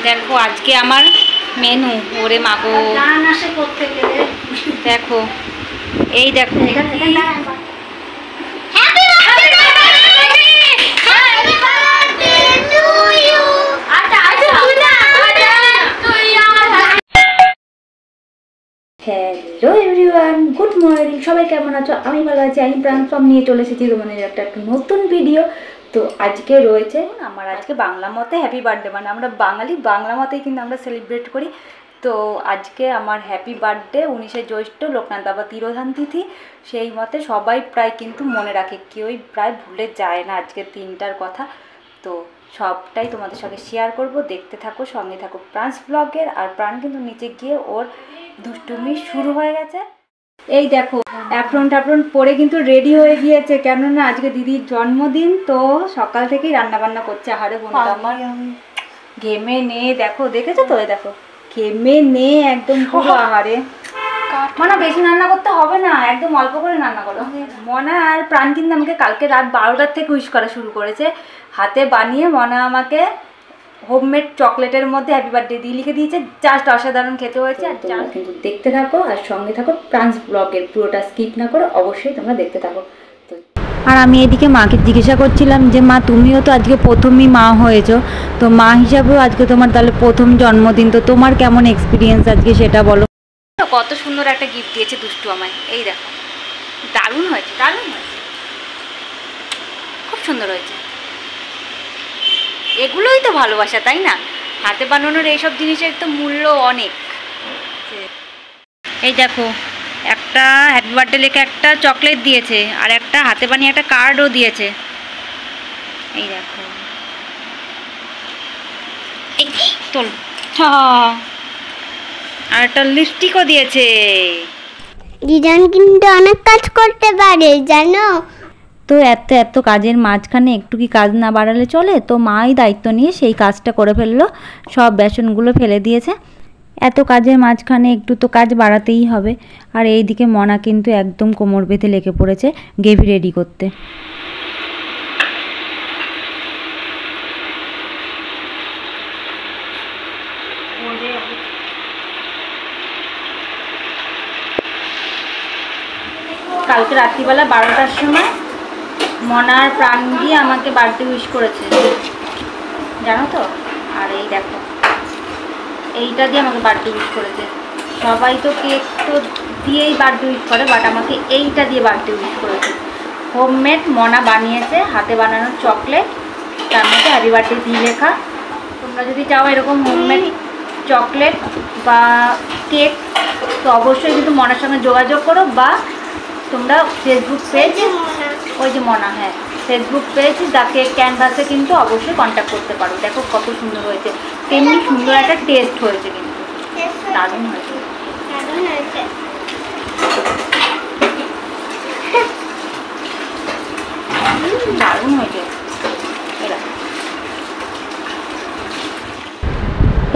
দেখো আজকে আমার মেনু। ওরে মাগো দেখো, এই দেখো হ্যালো এভরিওয়ান, গুড মর্নিং। সবাই কেমন আছো? আমি ভালো আছি। আমি ট্রান্সফর্ম নিয়ে চলে এসেছি তোমাদের একটা নতুন ভিডিও। তো আজকে রয়েছে আমার আজকে বাংলা মতে হ্যাপি বার্থডে, মানে আমরা বাঙালি, বাংলা মতেই কিন্তু আমরা সেলিব্রেট করি। তো আজকে আমার হ্যাপি বার্থডে 19শে জ্যৈষ্ঠ, লোকনাথ বাবা তিরোধান তিথি। সেই মতে সবাই প্রায় কিন্তু মনে রাখে, কেউই প্রায় ভুলে যায় না আজকের দিনটার কথা। তো সবটাই তোমাদের সঙ্গে শেয়ার করব, দেখতে থাকো, সঙ্গে থাকো প্রান্স ব্লগের। আর প্রাণ কিন্তু নিচে গিয়ে ওর দুষ্টুমি শুরু হয়ে গেছে। এই দেখো অ্যাপ্রন ট্যাপ্রন পরে কিন্তু রেডি হয়ে গিয়েছে, কেননা আজকে দিদির জন্মদিন। তো সকাল থেকেই রান্নাবান্না করছে। আহারে বন্ধু আমার ঘেমে নে, দেখো দেখেছো তো, দেখো ঘেমে নে একদম পুরো। আহারে মনা বেশি রান্না করতে হবে না, একদম অল্প করে রান্না করো। মনা আর প্রাণ কিন্তু আমাকে কালকে রাত 12টার থেকে উইশ করা শুরু করেছে। হাতে বানিয়ে মনা আমাকে হোমমেড চকলেটের মধ্যে হ্যাপি বার্থডে দিয়ে লিখে দিয়েছে। জাস্ট অসাধারণ খেতে হয়েছে। আর তোমরা কিন্তু দেখতে থাকো আর সঙ্গে থাকো প্রান্স ব্লগের, পুরোটা স্কিপ না করে অবশ্যই তোমরা দেখতে থাকো। আর আমি এদিকে মাকে জিজ্ঞাসা করছিলাম যে মা, তুমিও তো আজকে প্রথমই মা হয়েছো, তো মা হিসাবেও আজকে তোমার তাহলে প্রথম জন্মদিন, তো তোমার কেমন এক্সপিরিয়েন্স আজকে সেটা বলো। কত সুন্দর একটা গিফট দিয়েছে দুষ্টু আমায়। এই দেখো দারুণ হয়েছে, দারুণ হয়েছে, খুব সুন্দর হয়েছে। এগুলোই তো ভালোবাসা, তাই না? হাতে বানানোর এইসব জিনিসের তো মূল্য অনেক। এই দেখো একটা হ্যাপি বার্থডে লেখা একটা চকলেট দিয়েছে, আর একটা হাতে বানিয়ে একটা কার্ডও দিয়েছে। এই দেখো তোল, আর একটা লিপস্টিকও দিয়েছে। দিদান কিন্তু অনেক কাজ করতে পারে জানো তো। এত এত কাজের মাঝখানে একটু কি কাজ না বাড়ালে চলে? তো মাই দায়িত্ব নিয়ে সেই কাজটা করে ফেললো, সব বেসনগুলো ফেলে দিয়েছে। এত কাজের মাঝখানে একটু তো কাজ বাড়াতেই হবে। আর এই দিকে মনা কিন্তু একদম কোমর বেঁধে লেগে পড়েছে গ্রেভি রেডি করতে। কালকে রাত্রিবেলা 12টার সময় মনার প্রাণ দিয়ে আমাকে বার্থডে উইশ করেছে, জানো তো। আর এই দেখো এইটা দিয়ে আমাকে বার্থডে উইশ করেছে। সবাই তো কেক তো দিয়েই বার্থডে উইশ করে, বাট আমাকে এইটা দিয়ে বার্থডে উইশ করেছে। হোমমেড মনা বানিয়েছে, হাতে বানানো চকলেট, তার মধ্যে হ্যাপি বার্থডে দিয়ে লেখা। তোমরা যদি চাও এরকম হোমমেড চকলেট বা কেক, তো অবশ্যই কিন্তু মনার সঙ্গে যোগাযোগ করো, বা তোমরা ফেসবুক পেজ, ওই যে মনা, হ্যাঁ ফেসবুক পেজ দ্য কেক ক্যানভাসে কিন্তু অবশ্যই কন্ট্যাক্ট করতে পারো। দেখো কত সুন্দর হয়েছে, তেমনি সুন্দর একটা টেস্ট হয়েছে, কিন্তু দারুণ হয়েছে, দারুণ হয়েছে।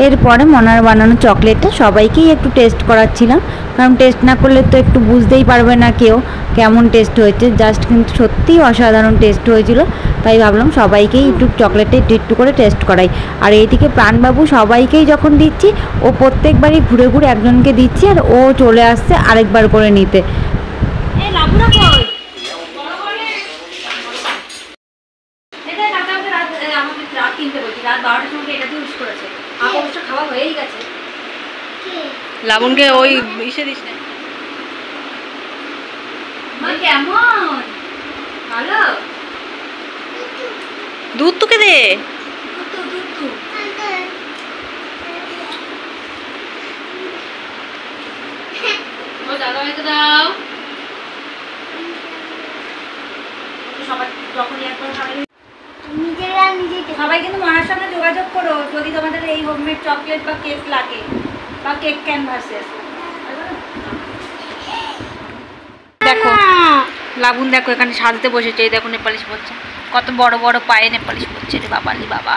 এরপরে মনার বানানো চকলেটটা সবাইকেই একটু টেস্ট করাচ্ছিলাম, কারণ টেস্ট না করলে তো একটু বুঝতেই পারবে না কেউ কেমন টেস্ট হয়েছে। জাস্ট কিন্তু সত্যিই অসাধারণ টেস্ট হয়েছিল, তাই ভাবলাম সবাইকেই একটু চকলেটটা একটু একটু করে টেস্ট করাই। আর এইদিকে প্রাণবাবু সবাইকেই যখন দিচ্ছি, ও প্রত্যেকবারই ঘুরে ঘুরে একজনকে দিচ্ছি, আর ও চলে আসছে আরেকবার করে নিতে। লাবণকে ওই ইসে দিস না। কেমন ভালো দুধ তোকে দে, দাও। সবাই কিন্তু মনার সঙ্গে যোগাযোগ করো যদি তোমাদের এই হোমমেড চকলেট বা কেক লাগে, বা কেক ক্যানভাসের। দেখো লাবুন দেখো এখানে সাজতে বসেছে, এই দেখো নেপালিশ পরছে, কত বড় বড় পায়ে নেপালিশ পরছে রে বাবালি বাবা,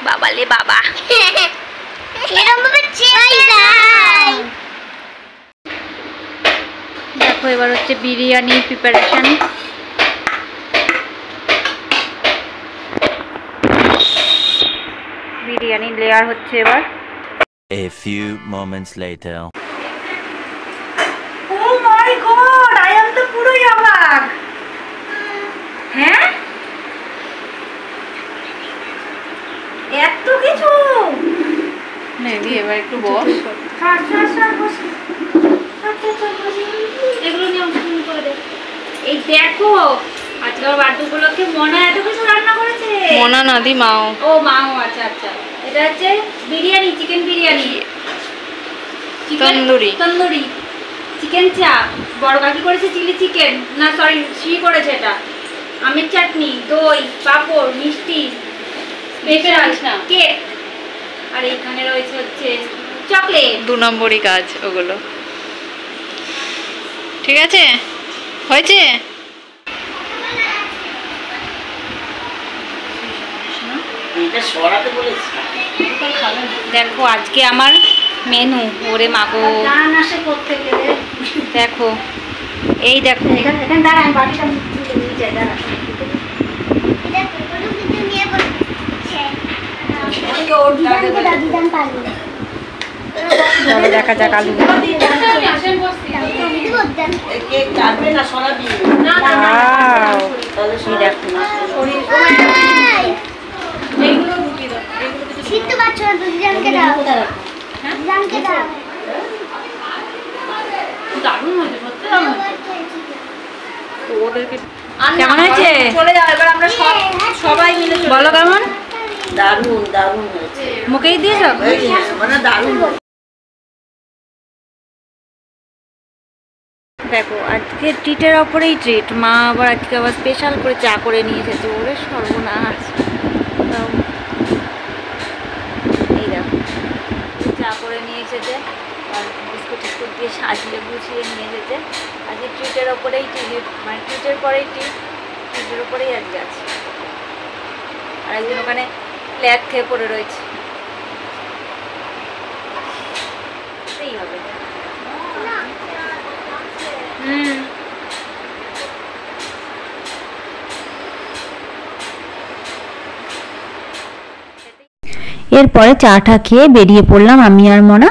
বাবালে বাবা। দেখো এবার হচ্ছে বিরিয়ানির প্রিপারেশন। বিরিয়ানি লেয়ার হচ্ছে এবার। A few moments later. Oh my god, I am তো পুরোই অবাক। হ্যাঁ, এত কিছু। মেবি এবার একটু বস। এগুলো নিয়ে অংশ করে দে। এই দেখো আজকাল বার্থডে উপলক্ষে মনা এত কিছু রান্না করেছে। মনা নাদি মাও। ও মাও, আচ্ছা আচ্ছা। এটা হচ্ছে বিরিয়ানি, চিকেন বিরিয়ানি, তন্দুরি। তন্দুরি চিকেন চাপ, বড় কাকি করেছে চিলি চিকেন, না সরি শ্রী করেছে এটা, আমের চাটনি, দই, পাঁপড়, মিষ্টি, স্পেশাল কেক, আর এখানে রয়েছে হচ্ছে চকলেট। 2 নম্বরই কাজ ওগুলো। ঠিক আছে, হয়েছে। দেখো আজকে আমার মেনু, ওরে মাগো দেখো, এই দেখো চলো দেখা যাক আলু। কেমন হয়েছে? চলে যাও এবার আমরা সবাই মিলে বলো কেমন? দারুণ দারুণ হয়েছে। মুখেই দিয়েছো? মানে দারুণ। দেখো আজকে ট্রিটের ওপরেই ট্রিট, মা আবার আজকে আবার স্পেশাল করে চা করে নিয়ে এসেছে। ওরে সর্বনাশ। এই দেখো চা করে নিয়ে এসেছে আর বিস্কুট টিস্কুট দিয়ে সাজিয়ে গুছিয়ে নিয়ে এসেছে। আজকে ট্রিটের ওপরেই ট্রিট, মানে ট্রিটের পরেই ট্রিটের ওপরেই আজকে আছে। আর একজন ওখানে প্লেট খেয়ে পড়ে রয়েছে। এই হবে। এরপরে চাটা খেয়ে বেরিয়ে পড়লাম আমি আর মনা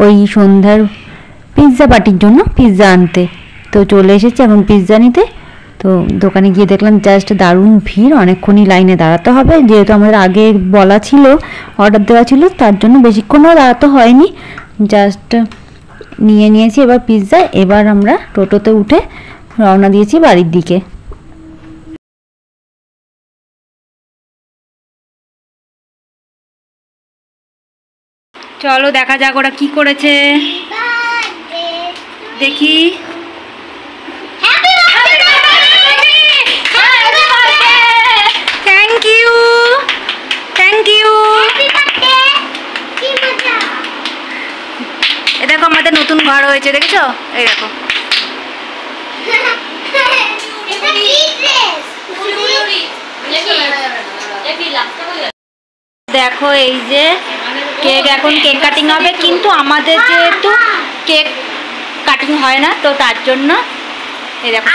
ওই সন্ধ্যার পিৎজা পার্টির জন্য পিৎজা আনতে। তো চলে এসেছি এখন পিৎজা নিতে। তো দোকানে গিয়ে দেখলাম জাস্ট দারুণ ভিড়, অনেকক্ষণই লাইনে দাঁড়াতে হবে, যেহেতু আমাদের আগে বলা ছিল, অর্ডার দেওয়া ছিল, তার জন্য বেশিক্ষণও দাঁড়াতে হয়নি, জাস্ট নিয়ে নিয়েছি এবার পিৎজা। এবার আমরা টোটোতে উঠে রওনা দিয়েছি বাড়ির দিকে। চলো দেখা যাক ওরা কি করেছে, দেখি। Thank you, thank you. এ দেখো আমাদের নতুন ঘর হয়েছে, দেখেছো? এই দেখো দেখো এই যে কেক, এখন কেক কাটিং হবে, কিন্তু আমাদের যেহেতু কেক কাটিং হয় না, তো তার জন্য এই দেখো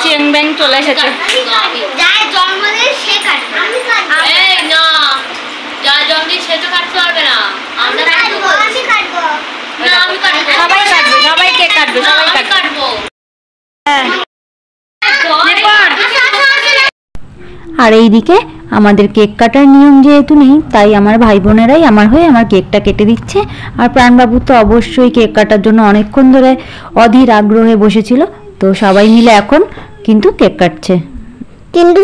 চেং ব্যাং চলে এসেছে। সবাই কাটবে, সবাই কেক কাটবে, সবাই কাটবো। হ্যাঁ। আর এইদিকে আমাদের কেক কাটার নিয়ম যেহেতু নেই, তাই আমার ভাই বোনেরাই আমার হয়ে আমার কেকটা কেটে দিচ্ছে। আর প্রাণবাবু তো অবশ্যই কেক কাটার জন্য অনেকক্ষণ ধরে অধীর আগ্রহে বসেছিল। তো সবাই মিলে এখন কিন্তু কেক কাটছে। কিন্তু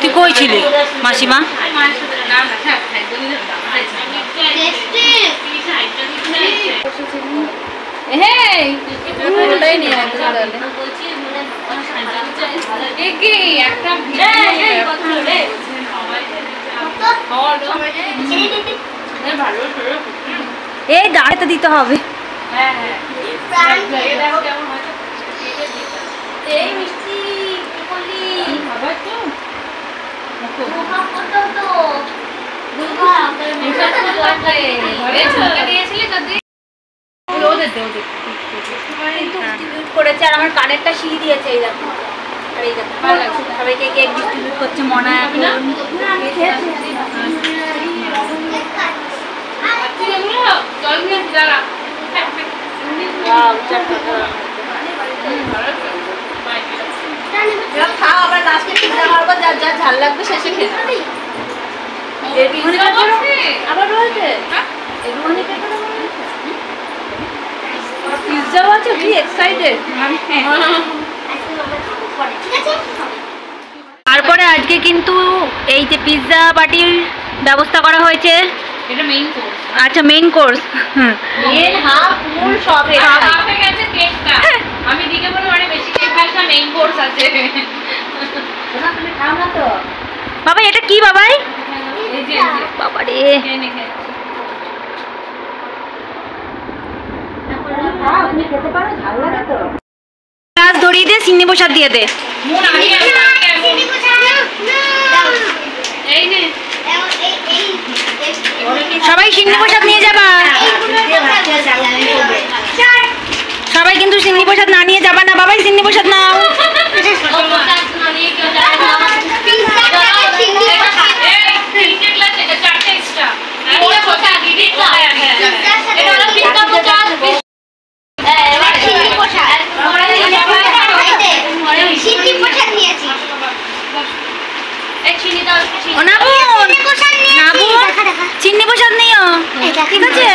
তুই কই ছিলি মাসিমা? এই দাঁড়াতে দিতে হবে। করেছে আর আমার কানেরটা সিঁড়ি দিয়েছে। এই দেখো, আর এই দেখো সবাইকে কেক ডিস্ট্রিবিউট করছে মনা। এখন খাও, আবার লাস্টে পিৎজা খাওয়ার পর যার যার ঝাল লাগবে শেষে খেয়ে আবার রয়েছে পিৎজাও আছে। কি এক্সাইটেড! তারপরে আজকে কিন্তু এই যে পিৎজা পার্টির ব্যবস্থা করা হয়েছে। এটা মেইন কোর্স। আচ্ছা, মেইন কোর্স। মেইন হাফ ফুল সব হাফে গেছে কেকটা। আমি দিকে বলে অনেক বেশি কেক খাস না, মেইন কোর্স আছে। না তুমি খাও না তো বাবা। এটা কি বাবাই? এই যে বাবা রে, আপনি খেতে পারো, ঝাল লাগে তো। গ্লাস ধরিয়ে দে, চিনি প্রসাদ দিয়ে দে। এই নে সবাই চিনি প্রসাদ নিয়ে যাবা। সবাই কিন্তু চিনি প্রসাদ না নিয়ে যাবা না বাবাই। চিনি প্রসাদ নাও। চিনি প্রসাদ নিও, ঠিক আছে?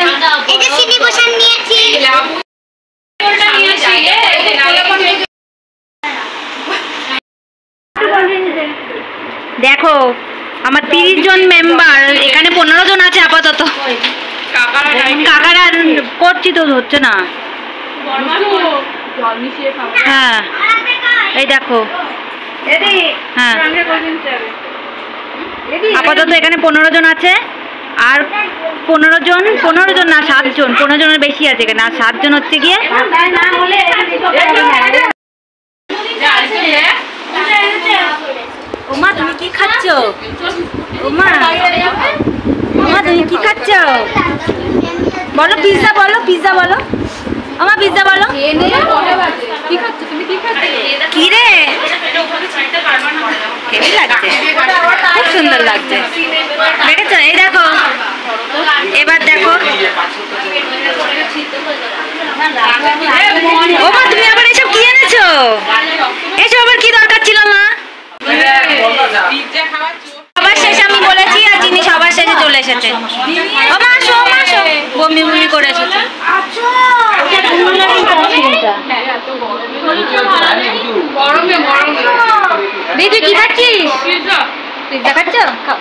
দেখো আমার 30 জন মেম্বার, এখানে 15 জন আছে আপাতত। কাকারা করছি তো, হচ্ছে না। হ্যাঁ এই দেখো, হ্যাঁ আপাতত এখানে 15 জন আছে। আর 15 জন না 7 জন, 15 জনের বেশি আছে এখানে। আর 7 জন হচ্ছে গিয়ে ওমা তুমি কি খাচ্ছ? ওমা তুমি কি খাচ্ছ? বলো পিৎজা, বলো পিৎজা, বলো ওমা পিৎজা বলো। কি রে হেভি লাগছে, খুব সুন্দর লাগছে, দেখেছো? এই দেখো, এবার দেখো। ওমা তুমি আবার এসব কি এনেছো? এসব আবার কি দরকার ছিল মা? সবার শেষে আমি বলেছি, আর যিনি সবার শেষে চলে এসেছে। ওমা আসো, আসো, বমি বমি করে এসেছে। দিদি কি খাচ্ছিস? পিৎজা খাচ্ছ? খাও,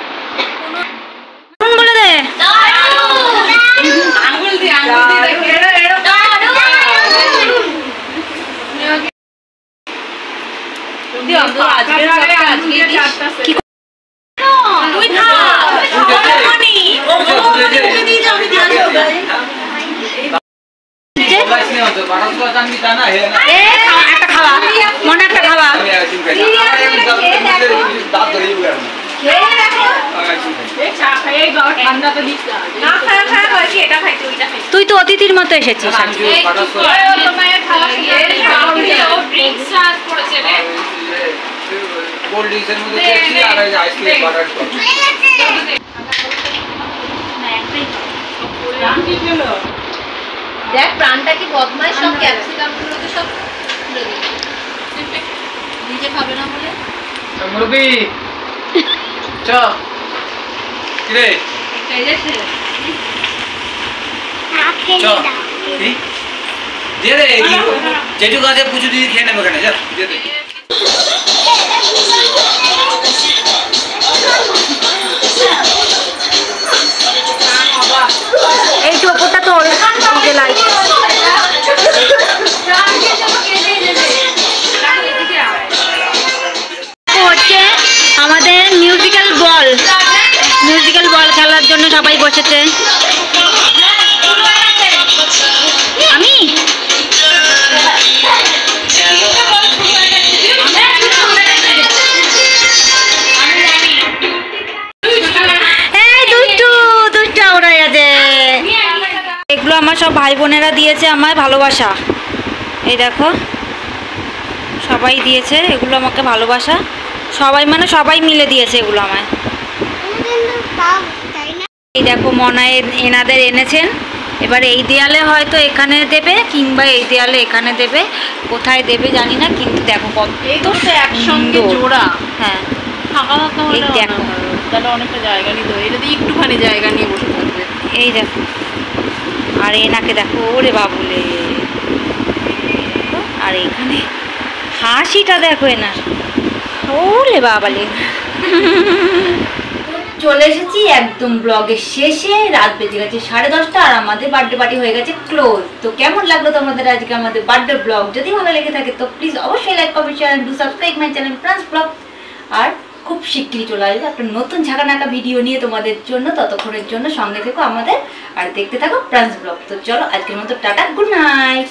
বলে দে। একটা খাওয়া মনে, একটা খাওয়া। তুই তো অতিথির মতো এসেছিস। দেখ প্রাণটা কি বদমাইশ, সব ক্যাপসিকাম গুলোকে সব তুলে দিল। নিজে খাবে না বলে মুরগি চ কি রে এই যাচ্ছে চ কি দে রে যেটু গাছে পুজো দিয়ে খেয়ে নেবে কেন যা দে দে খাওয়ার জন্য সবাই বসেছে। আমি এগুলো আমার সব ভাই বোনেরা দিয়েছে আমায় ভালোবাসা। এই দেখো সবাই দিয়েছে এগুলো আমাকে ভালোবাসা, সবাই মানে সবাই মিলে দিয়েছে এগুলো আমায়। এই দেখো মনায় এনাদের এনেছেন, এবার এই দেয়ালে হয়তো এখানে দেবে কিংবা এই দেয়ালে এখানে দেবে, কোথায় দেবে জানি না, কিন্তু দেখো কত একসঙ্গে জোড়া। হ্যাঁ ফাঁকা ফাঁকা এই হলে দেখো। তাহলে অনেকটা জায়গা নিতে হবে, এটা দিয়ে একটুখানি জায়গা নিয়ে বসে থাকবে। এই দেখো আর এনাকে দেখো ওরে বাবুলে, আর এখানে হাসিটা দেখো এনার, ওরে বাবালে। চলে এসেছি একদম ব্লগের শেষে, রাত বেজে গেছে 10:30 আর আমাদের বার্থডে পার্টি হয়ে গেছে ক্লোজ। তো কেমন লাগলো তোমাদের আজকে আমাদের বার্থডে ব্লগ? যদি ভালো লেগে থাকে তো প্লিজ অবশ্যই like comment share do subscribe my channel প্রান্স ব্লগ। আর খুব শিগগিরই চলে আসবে একটা নতুন ঝাঁকানাকা ভিডিও নিয়ে তোমাদের জন্য, ততক্ষণের জন্য সঙ্গে থেকো আমাদের আর দেখতে থাকো প্রান্স ব্লগ। তো চলো আজকের মতো টাটা, গুড নাইট।